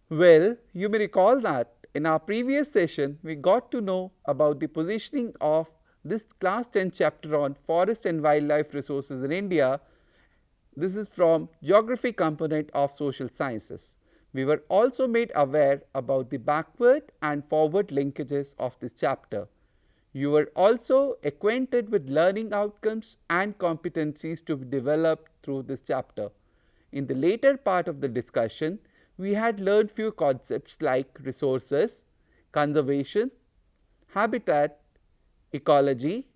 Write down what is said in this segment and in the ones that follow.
Well, you may recall that in our previous session, we got to know about the positioning of this class 10 chapter on forest and wildlife resources in India. This is from geography component of social sciences. We were also made aware about the backward and forward linkages of this chapter. You were also acquainted with learning outcomes and competencies to be developed through this chapter. In the later part of the discussion, we had learned few concepts like resources, conservation, habitat, ecology,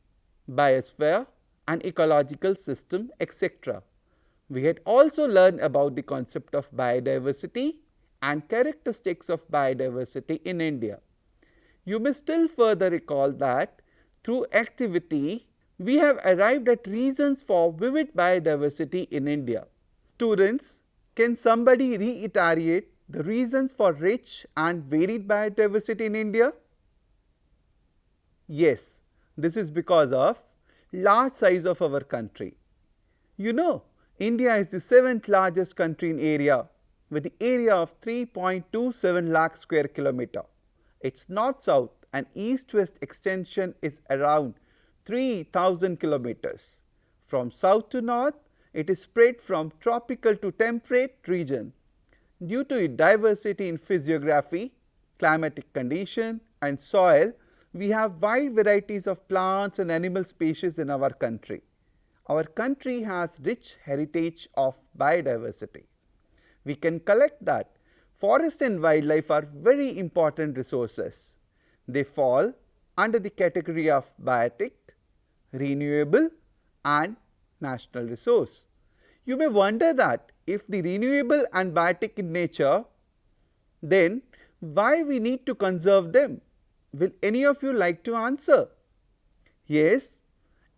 biosphere and ecological system, etc. We had also learned about the concept of biodiversity and characteristics of biodiversity in India. You may still further recall that through activity, we have arrived at reasons for vivid biodiversity in India. Students, can somebody reiterate the reasons for rich and varied biodiversity in India? Yes, this is because of large size of our country. You know, India is the 7th largest country in area with the area of 3.27 lakh square kilometer. Its north-south and east-west extension is around 3000 kilometers. From south to north, it is spread from tropical to temperate region. Due to its diversity in physiography, climatic condition and soil, we have wide varieties of plants and animal species in our country. Our country has rich heritage of biodiversity. We can collect that forest and wildlife are very important resources. They fall under the category of biotic, renewable and national resource. You may wonder that if the renewable and biotic in nature, then why we need to conserve them? Will any of you like to answer? Yes,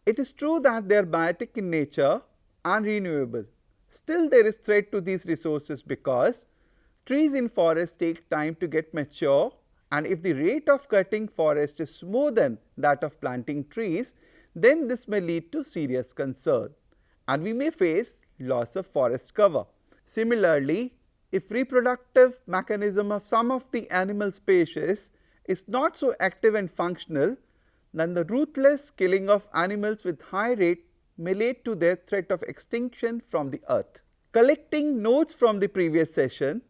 it is true that they are biotic in nature and renewable. Still there is threat to these resources because trees in forest take time to get mature, and if the rate of cutting forest is more than that of planting trees, then this may lead to serious concern and we may face loss of forest cover. Similarly, if reproductive mechanism of some of the animal species is not so active and functional, then the ruthless killing of animals with high rate may lead to their threat of extinction from the earth. Collecting notes from the previous session,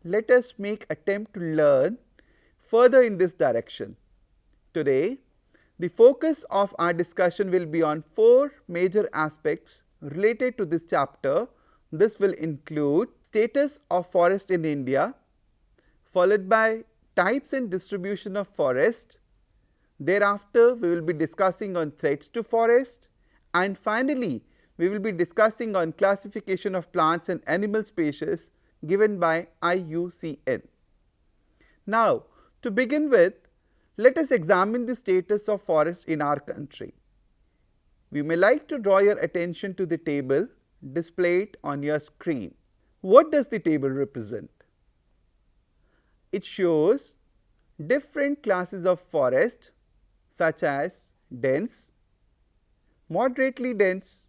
let us make attempt to learn further in this direction. Today, the focus of our discussion will be on 4 major aspects related to this chapter. This will include status of forest in India, followed by types and distribution of forest. Thereafter, we will be discussing on threats to forest, and finally, we will be discussing on classification of plants and animal species given by IUCN. Now, to begin with, let us examine the status of forest in our country. We may like to draw your attention to the table displayed on your screen. What does the table represent? It shows different classes of forest such as dense, moderately dense,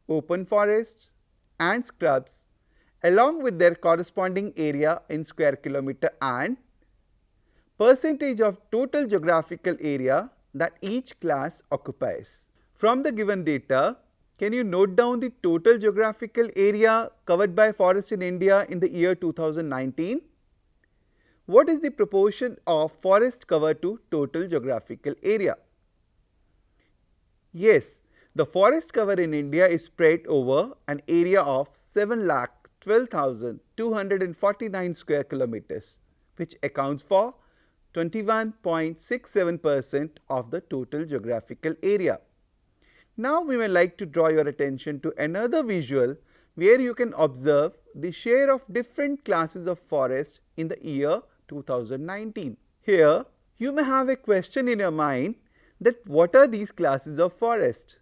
open forest and scrubs along with their corresponding area in square kilometer and percentage of total geographical area that each class occupies. From the given data, can you note down the total geographical area covered by forest in India in the year 2019? What is the proportion of forest cover to total geographical area? Yes, the forest cover in India is spread over an area of 7,12,249 square kilometers, which accounts for 21.67% of the total geographical area. Now we may like to draw your attention to another visual where you can observe the share of different classes of forest in the year 2019. Here you may have a question in your mind that what are these classes of forest?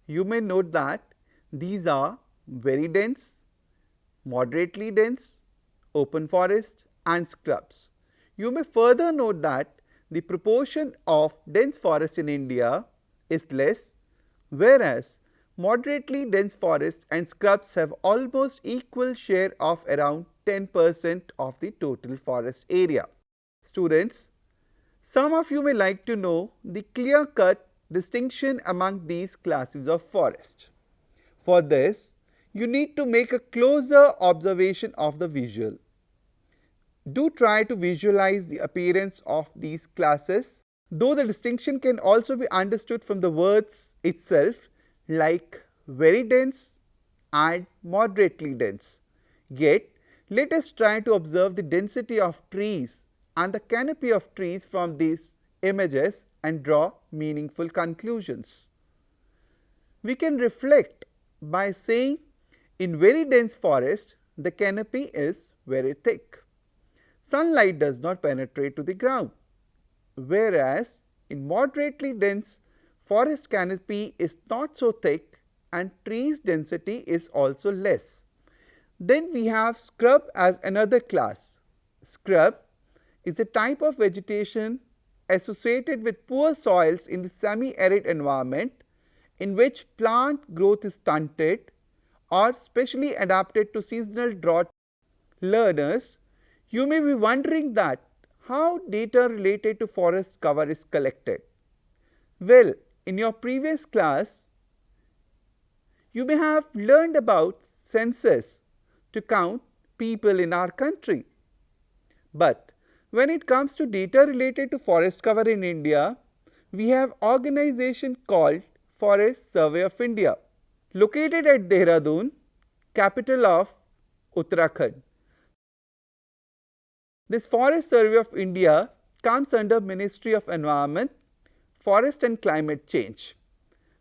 You may note that these are very dense, moderately dense, open forest and scrubs. You may further note that the proportion of dense forest in India is less, whereas moderately dense forests and scrubs have almost equal share of around 10% of the total forest area. Students, some of you may like to know the clear-cut distinction among these classes of forest. For this, you need to make a closer observation of the visual. Do try to visualize the appearance of these classes, though the distinction can also be understood from the words itself, like very dense and moderately dense. Yet, let us try to observe the density of trees and the canopy of trees from these images and draw meaningful conclusions. We can reflect by saying in very dense forest, the canopy is very thick. Sunlight does not penetrate to the ground, whereas in moderately dense forest canopy is not so thick and trees density is also less. Then we have scrub as another class. Scrub is a type of vegetation associated with poor soils in the semi-arid environment in which plant growth is stunted or specially adapted to seasonal drought. Learners, you may be wondering that how data related to forest cover is collected. Well, in your previous class, you may have learned about census to count people in our country. But when it comes to data related to forest cover in India, we have organization called Forest Survey of India, located at Dehradun, capital of Uttarakhand. This Forest Survey of India comes under Ministry of Environment, Forest and Climate Change.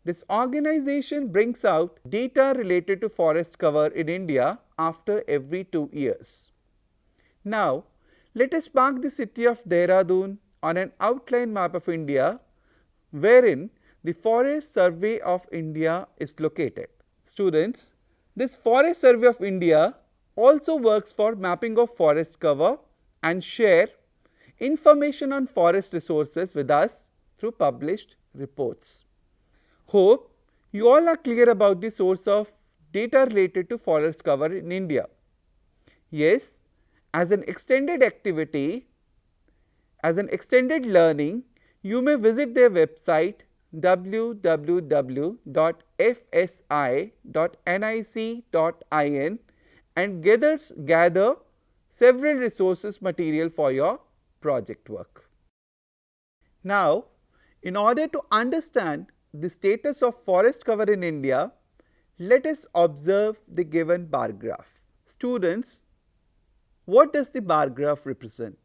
This organization brings out data related to forest cover in India after every 2 years. Now, let us mark the city of Dehradun on an outline map of India, wherein the Forest Survey of India is located. Students, this Forest Survey of India also works for mapping of forest cover and share information on forest resources with us through published reports. Hope you all are clear about the source of data related to forest cover in India. Yes, as an extended activity, as an extended learning, you may visit their website www.fsi.nic.in and gather several resources material for your project work. Now, in order to understand the status of forest cover in India, let us observe the given bar graph. Students, what does the bar graph represent?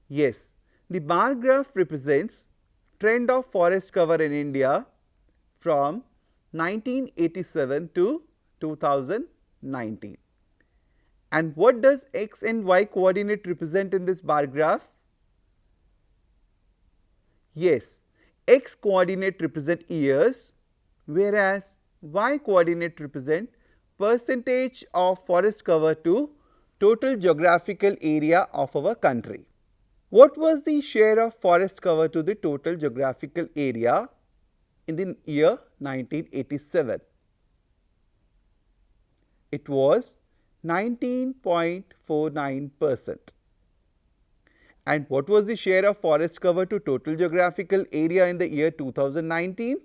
Yes, the bar graph represents trend of forest cover in India from 1987 to 2019. And what does x and y coordinate represent in this bar graph? Yes, x coordinate represent years, whereas y coordinate represent percentage of forest cover to total geographical area of our country. What was the share of forest cover to the total geographical area in the year 1987? It was 19.49%. And what was the share of forest cover to total geographical area in the year 2019?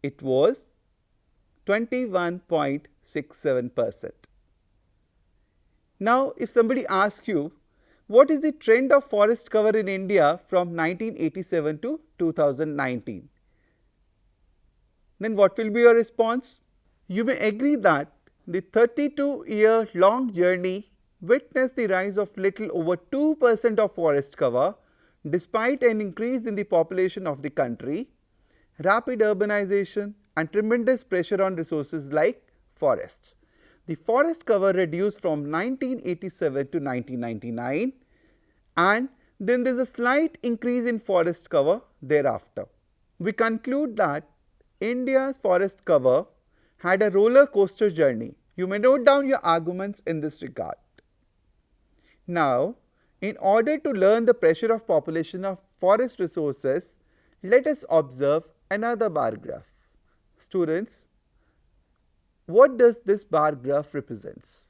It was 21.67%. Now, if somebody asks you, what is the trend of forest cover in India from 1987 to 2019? Then what will be your response? You may agree that the 32-year long journey witnessed the rise of little over 2% of forest cover despite an increase in the population of the country, rapid urbanization and tremendous pressure on resources like forests. The forest cover reduced from 1987 to 1999 and then there is a slight increase in forest cover thereafter. We conclude that India's forest cover had a roller coaster journey. You may note down your arguments in this regard. Now, in order to learn the pressure of population of forest resources, let us observe another bar graph. Students, what does this bar graph represents?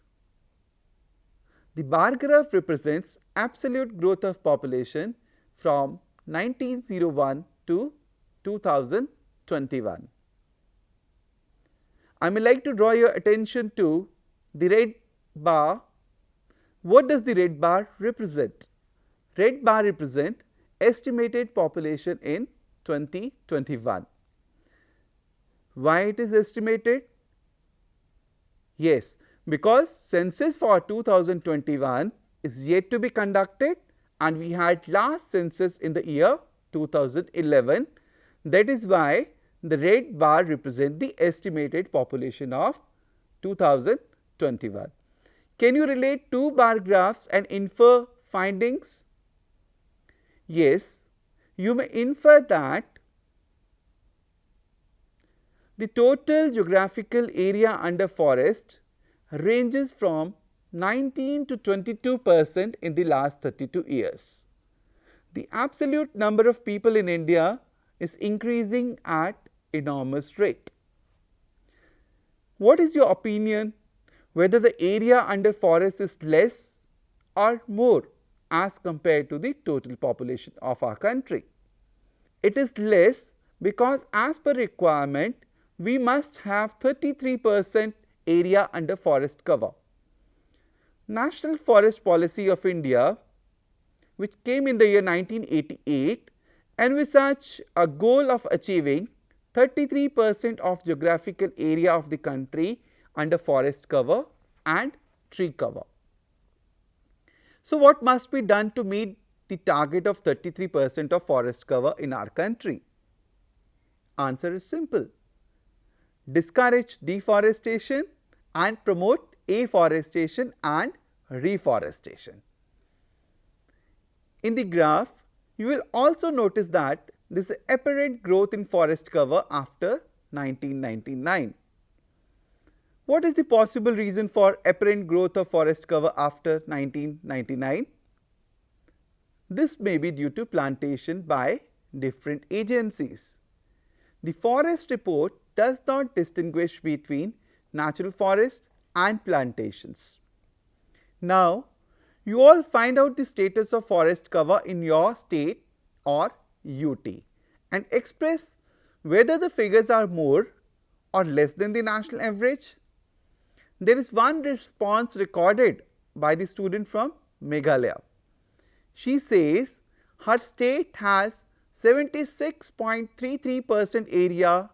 The bar graph represents absolute growth of population from 1901 to 2021. I may like to draw your attention to the red bar. What does the red bar represent? Red bar represent estimated population in 2021. Why it is estimated? Yes, because census for 2021 is yet to be conducted and we had last census in the year 2011. That is why the red bar represent the estimated population of 2021. Can you relate two bar graphs and infer findings? Yes, you may infer that the total geographical area under forest ranges from 19 to 22% in the last 32 years. The absolute number of people in India is increasing at enormous rate. What is your opinion whether the area under forest is less or more as compared to the total population of our country? It is less because as per requirement we must have 33% area under forest cover. National Forest Policy of India, which came in the year 1988, envisaged a goal of achieving 33% of geographical area of the country under forest cover and tree cover. So, what must be done to meet the target of 33% of forest cover in our country? Answer is simple. Discourage deforestation and promote afforestation and reforestation. In the graph, you will also notice that there is apparent growth in forest cover after 1999. What is the possible reason for apparent growth of forest cover after 1999? This may be due to plantation by different agencies. The forest report does not distinguish between natural forest and plantations. Now, you all find out the status of forest cover in your state or UT and express whether the figures are more or less than the national average. There is one response recorded by the student from Meghalaya. She says her state has 76.33% area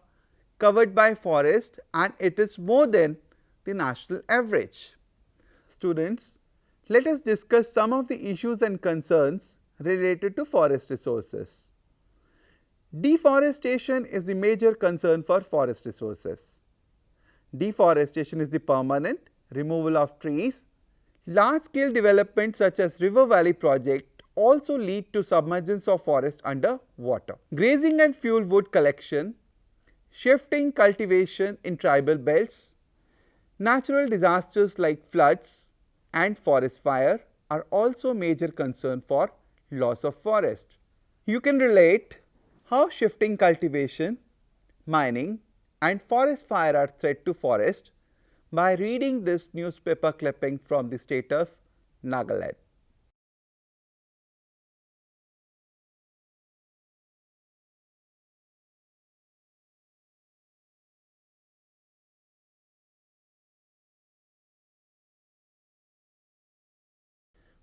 covered by forest and it is more than the national average. Students, let us discuss some of the issues and concerns related to forest resources. Deforestation is the major concern for forest resources. Deforestation is the permanent removal of trees. Large scale development such as river valley project also lead to submergence of forest under water. Grazing and fuel wood collection, shifting cultivation in tribal belts, natural disasters like floods and forest fire are also major concern for loss of forest. You can relate how shifting cultivation, mining and forest fire are threat to forest by reading this newspaper clipping from the state of Nagaland.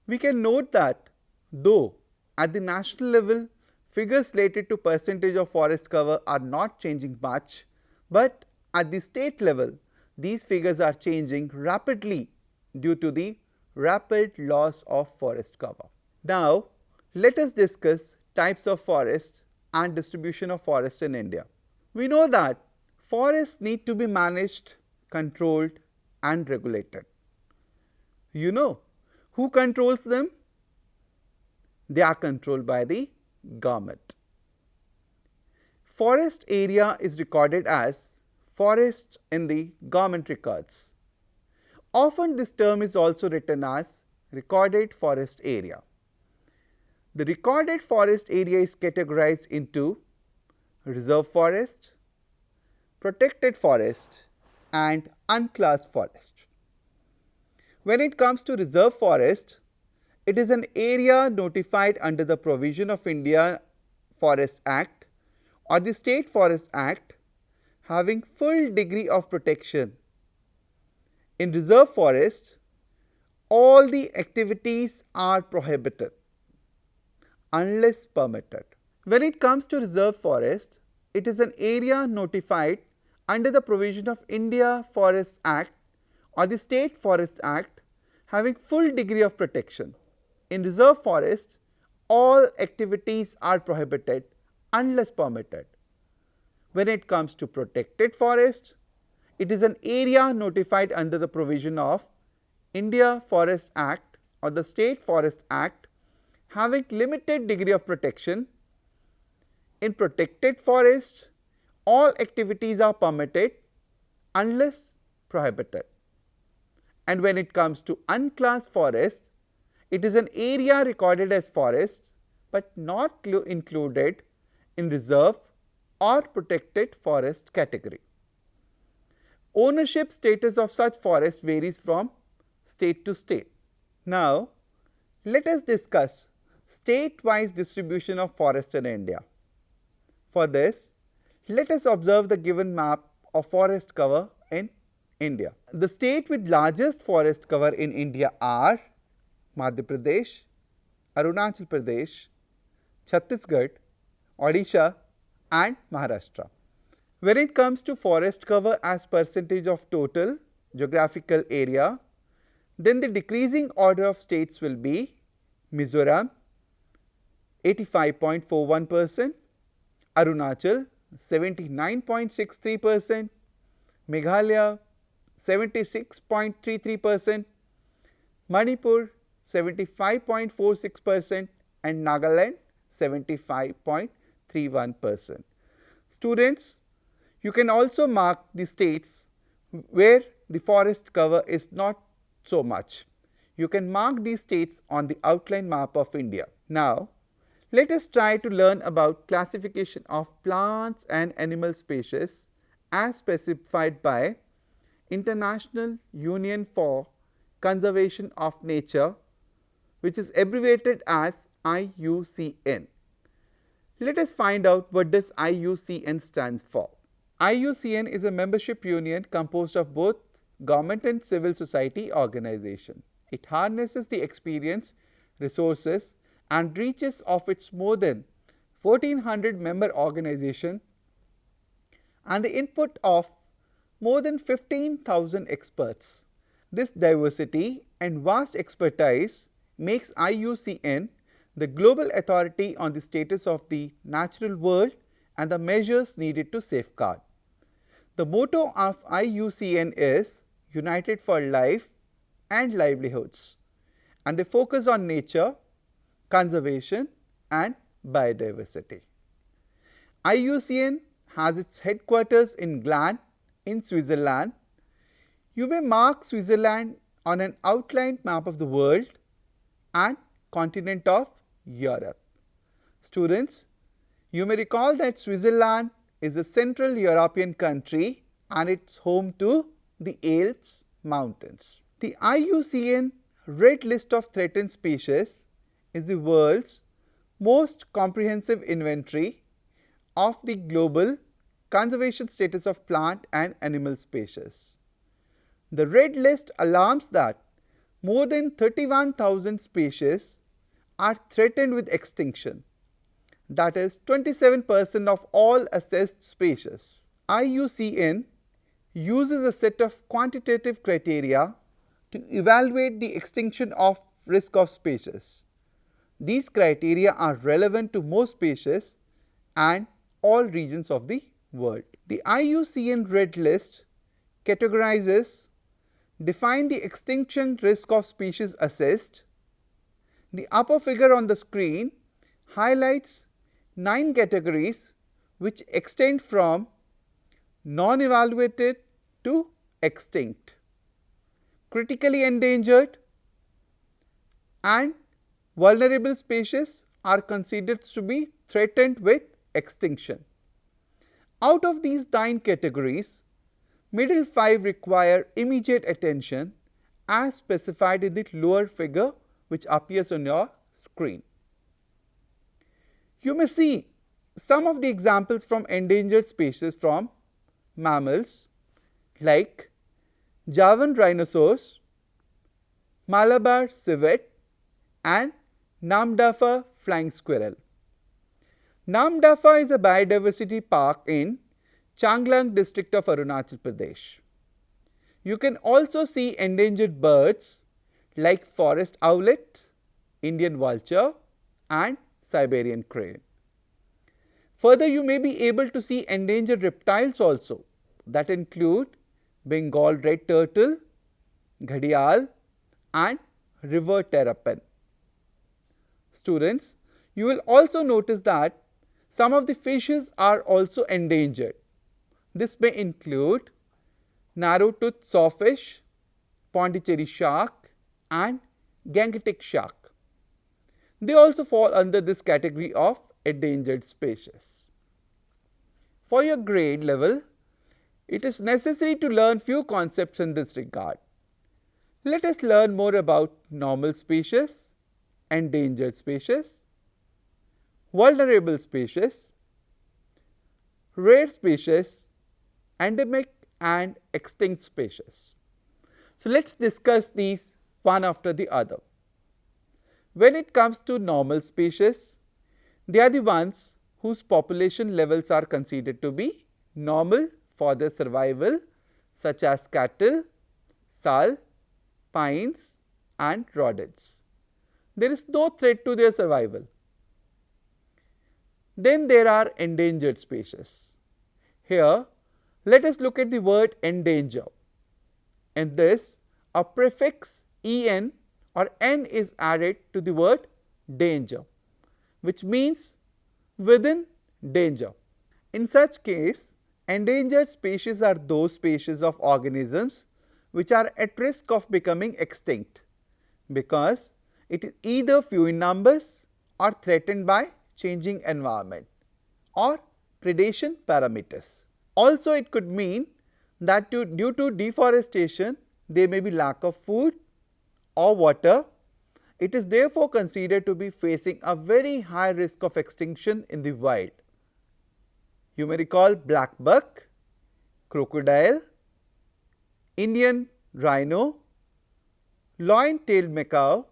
We can note that though at the national level figures related to percentage of forest cover are not changing much, but at the state level these figures are changing rapidly due to the rapid loss of forest cover. Now, let us discuss types of forests and distribution of forests in India. We know that forests need to be managed, controlled and regulated. You know who controls them? They are controlled by the government. Forest area is recorded as forest in the government records. Often this term is also written as recorded forest area. The recorded forest area is categorized into reserve forest, protected forest and unclassed forest. When it comes to reserve forest, it is an area notified under the provision of India Forest Act or the State Forest Act having full degree of protection. In reserve forest, all the activities are prohibited unless permitted. When it comes to reserve forest, it is an area notified under the provision of India Forest Act or the State Forest Act having full degree of protection. In reserve forest, all activities are prohibited unless permitted. When it comes to protected forest, it is an area notified under the provision of India Forest Act or the State Forest Act having limited degree of protection. In protected forest, all activities are permitted unless prohibited. And when it comes to unclassed forest, it is an area recorded as forest but not included in reserve or protected forest category. Ownership status of such forest varies from state to state. Now, let us discuss state-wise distribution of forest in India. For this, let us observe the given map of forest cover in India. The state with largest forest cover in India are Madhya Pradesh, Arunachal Pradesh, Chhattisgarh, Odisha and Maharashtra. When it comes to forest cover as percentage of total geographical area, then the decreasing order of states will be Mizoram 85.41%, Arunachal 79.63%, Meghalaya 76.33%, Manipur 75.46% and Nagaland 75.31%. Students, you can also mark the states where the forest cover is not so much. You can mark these states on the outline map of India. Now, let us try to learn about classification of plants and animal species as specified by International Union for Conservation of Nature, which is abbreviated as IUCN. Let us find out what does IUCN stands for. IUCN is a membership union composed of both government and civil society organization. It harnesses the experience, resources and reaches of its more than 1400 member organization and the input of more than 15,000 experts. This diversity and vast expertise makes IUCN the global authority on the status of the natural world and the measures needed to safeguard. The motto of IUCN is United for Life and Livelihoods, and they focus on nature, conservation and biodiversity. IUCN has its headquarters in Gland in Switzerland. You may mark Switzerland on an outlined map of the world and continent of Europe. Students, you may recall that Switzerland is a Central European country and it's home to the Alps mountains. The IUCN Red List of Threatened Species is the world's most comprehensive inventory of the global conservation status of plant and animal species. The Red List alarms that more than 31,000 species are threatened with extinction, that is 27% of all assessed species. IUCN uses a set of quantitative criteria to evaluate the extinction of risk of species. These criteria are relevant to most species and all regions of the world. The IUCN Red List categorizes, define the extinction risk of species assessed. The upper figure on the screen highlights 9 categories which extend from non-evaluated to extinct, critically endangered and vulnerable species are considered to be threatened with extinction. Out of these 9 categories, middle 5 require immediate attention as specified in the lower figure which appears on your screen. You may see some of the examples from endangered species from mammals like Javan rhinoceros, Malabar civet and Namdapha flying squirrel. Namdapha is a biodiversity park in Changlang district of Arunachal Pradesh. You can also see endangered birds like forest owlet, Indian vulture and Siberian crane. Further, you may be able to see endangered reptiles also, that include Bengal red turtle, ghadial and river terrapin. Students, you will also notice that some of the fishes are also endangered. This may include narrow-toothed sawfish, Pondicherry shark and gangetic shark. They also fall under this category of endangered species. For your grade level, it is necessary to learn few concepts in this regard. Let us learn more about normal species, endangered species, vulnerable species, rare species, endemic and extinct species. So, let us discuss these one after the other. When it comes to normal species, they are the ones whose population levels are considered to be normal for their survival, such as cattle, sal, pines and rodents. There is no threat to their survival. Then there are endangered species. Here, let us look at the word endanger. In this, a prefix en or n is added to the word danger, which means within danger. In such case, endangered species are those species of organisms which are at risk of becoming extinct because it is either few in numbers or threatened by changing environment or predation parameters. Also, it could mean that due to deforestation, there may be lack of food or water. It is therefore considered to be facing a very high risk of extinction in the wild. You may recall black buck, crocodile, Indian rhino, loin-tailed macaw,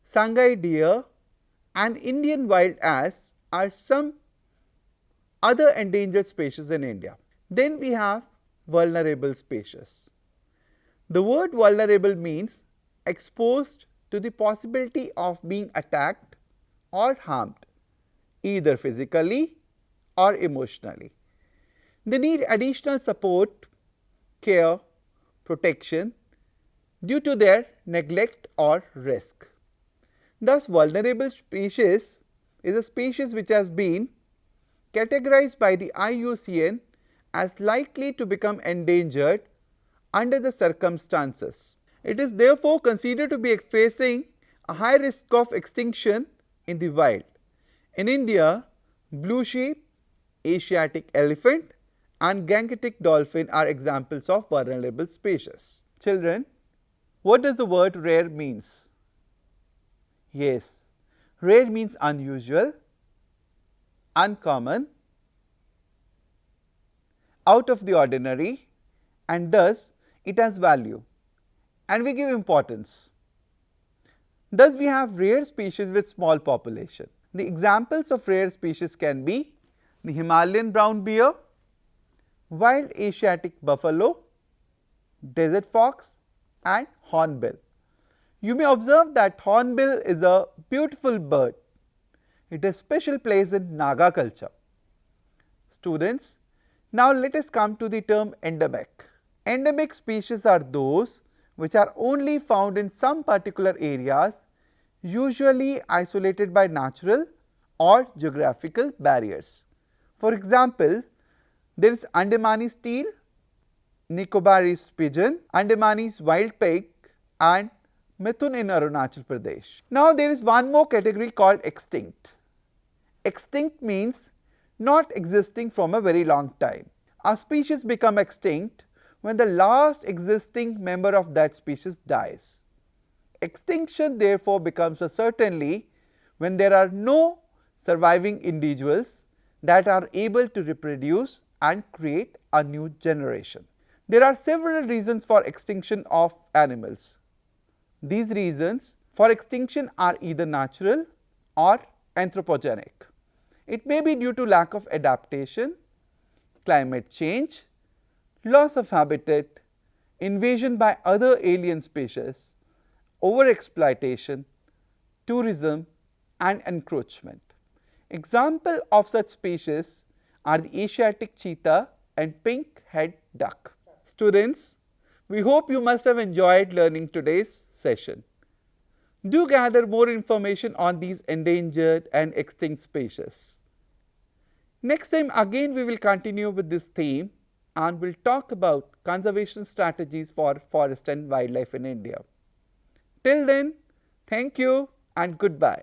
Sangai deer and Indian wild ass are some other endangered species in India. Then we have vulnerable species. The word vulnerable means exposed to the possibility of being attacked or harmed, either physically or emotionally. They need additional support, care, protection due to their neglect or risk. Thus, vulnerable species is a species which has been categorized by the IUCN as likely to become endangered under the circumstances. It is therefore considered to be facing a high risk of extinction in the wild. In India, blue sheep, Asiatic elephant and gangetic dolphin are examples of vulnerable species. Children, what does the word rare means? Yes, rare means unusual, uncommon, out of the ordinary, and thus it has value and we give importance. Thus, we have rare species with small population. The examples of rare species can be the Himalayan brown bear, wild Asiatic buffalo, desert fox and hornbill. You may observe that hornbill is a beautiful bird. It has special place in Naga culture. Students, now let us come to the term endemic. Endemic species are those which are only found in some particular areas, usually isolated by natural or geographical barriers. For example, there is Andamanese teal, Nicobarese pigeon, Andamanese wild pig and Mithun in Arunachal Pradesh. Now, there is one more category called extinct. Extinct means not existing from a very long time. A species becomes extinct when the last existing member of that species dies. Extinction therefore becomes a certainty when there are no surviving individuals that are able to reproduce and create a new generation. There are several reasons for extinction of animals. These reasons for extinction are either natural or anthropogenic. It may be due to lack of adaptation, climate change, loss of habitat, invasion by other alien species, overexploitation, tourism and encroachment. Examples of such species are the Asiatic cheetah and pink-head duck. Students, we hope you must have enjoyed learning today's session. Do gather more information on these endangered and extinct species. Next time again we will continue with this theme and will talk about conservation strategies for forest and wildlife in India. Till then, thank you and goodbye.